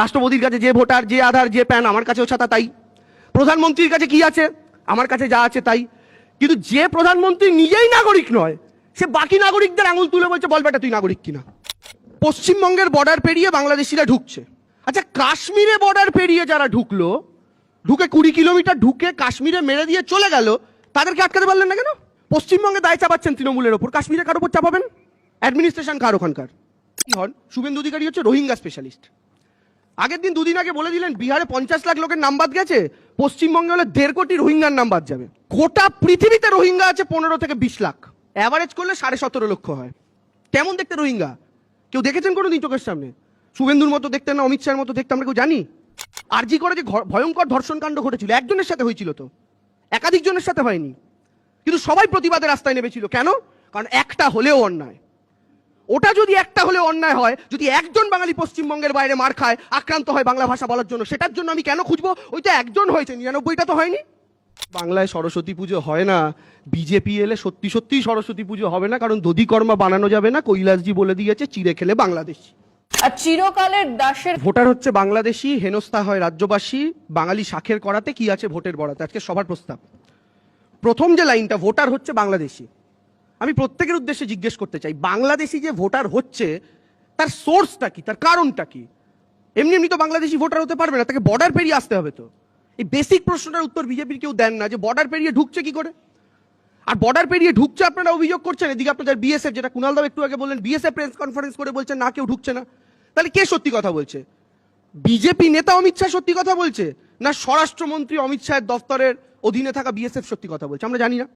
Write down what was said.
রাষ্ট্রপতির কাছে যে ভোটার, যে আধার, যে প্যান, আমার কাছেও ছাতা তাই। প্রধানমন্ত্রীর কাছে কি আছে, আমার কাছে যা আছে তাই। কিন্তু যে প্রধানমন্ত্রী নিজেই নাগরিক নয়, সে বাকি নাগরিকদের আঙুল তুলে বলছে বল বেটা তুই নাগরিক কিনা। পশ্চিমবঙ্গের বর্ডার পেরিয়ে বাংলাদেশিরা ঢুকছে। আচ্ছা, কাশ্মীরে বর্ডার পেরিয়ে যারা ঢুকলো, ঢুকে 20 কিলোমিটার ঢুকে কাশ্মীরে মেরে দিয়ে চলে গেল, তাদেরকে আটকাতে পারলেন না কেন? পশ্চিমবঙ্গে দায় চাপাচ্ছেন তৃণমূলের ওপর, কাশ্মীরে কার ওপর চাপাবেন? অ্যাডমিনিস্ট্রেশন কার ওখানকার? কি হন? শুভেন্দু অধিকারী হচ্ছে রোহিঙ্গা স্পেশালিস্ট। আগের দিন, দুদিন আগে বলে দিলেন বিহারে 50 লাখ লোকের নাম বাদ গেছে, পশ্চিমবঙ্গে হলে 1.5 কোটি রোহিঙ্গার নাম বাদ যাবে। গোটা পৃথিবীতে রোহিঙ্গা আছে 15 থেকে 20 লাখ, অ্যাভারেজ করলে 17.5 লক্ষ হয়। কেমন দেখতে রোহিঙ্গা? কেউ দেখেছেন কোনোদিন চোখের সামনে? শুভেন্দুর মতো দেখতে না অমিত শাহের মতো দেখতে আমরা কেউ জানি? আরজি করে যে ভয়ঙ্কর ধর্ষণ কাণ্ড ঘটেছিল, একজনের সাথে হয়েছিল তো, একাধিক জনের সাথে হয়নি। কিন্তু সবাই প্রতিবাদের রাস্তায় নেমেছিল। কেন? কারণ একটা হলেও অন্যায়। ওটা যদি একটা হলেও অন্যায় হয়, যদি একজন বাঙালি পশ্চিমবঙ্গের বাইরে মার খায়, আক্রান্ত হয় বাংলা ভাষা বলার জন্য, সেটার জন্য আমি কেন খুঁজবো? ওই তো একজন হয়েছে, 99টা তো হয়নি। বাংলায় সরস্বতী পুজো হয় না, বিজেপি এলে সত্যি সত্যিই সরস্বতী পুজো হবে না, কারণ দধিকর্মা বানানো যাবে না, কৈলাসজি বলে দিয়েছে চিড়ে খেলে বাংলাদেশি। আর চিরকালের দাসের ভোটার হচ্ছে বাংলাদেশি, হেনস্থা হয় রাজ্যবাসী, বাঙালি শাখের করাতে কি আছে ভোটের বরাতে। আজকে সবার প্রস্তাব, প্রথম যে লাইনটা, ভোটার হচ্ছে বাংলাদেশি। আমি প্রত্যেকের উদ্দেশ্যে জিজ্ঞেস করতে চাই, বাংলাদেশি যে ভোটার হচ্ছে তার সোর্সটা কি, তার কারণটা কি? এমনি এমনি তো বাংলাদেশি ভোটার হতে পারবে না, তাকে বর্ডার পেরিয়ে আসতে হবে। তো এই বেসিক প্রশ্নটার উত্তর বিজেপির কেউ দেন না, যে বর্ডার পেরিয়ে ঢুকছে কি করে। আর বর্ডার পেরিয়ে ঢুকছে আপনারা অভিযোগ করছেন, এদিকে আপনাদের বিএসএফ, যেটা কুণাল দাও একটু আগে বললেন, বিএসএফ প্রেস কনফারেন্স করে বলছেন না কেউ ঢুকছে না। তাহলে কে সত্যি কথা বলছে? বিজেপি নেতা অমিত শাহ সত্যি কথা বলছে, না স্বরাষ্ট্রমন্ত্রী অমিত শাহের দফতরের অধীনে থাকা বিএসএফ সত্যি কথা বলছে? আমরা জানি না।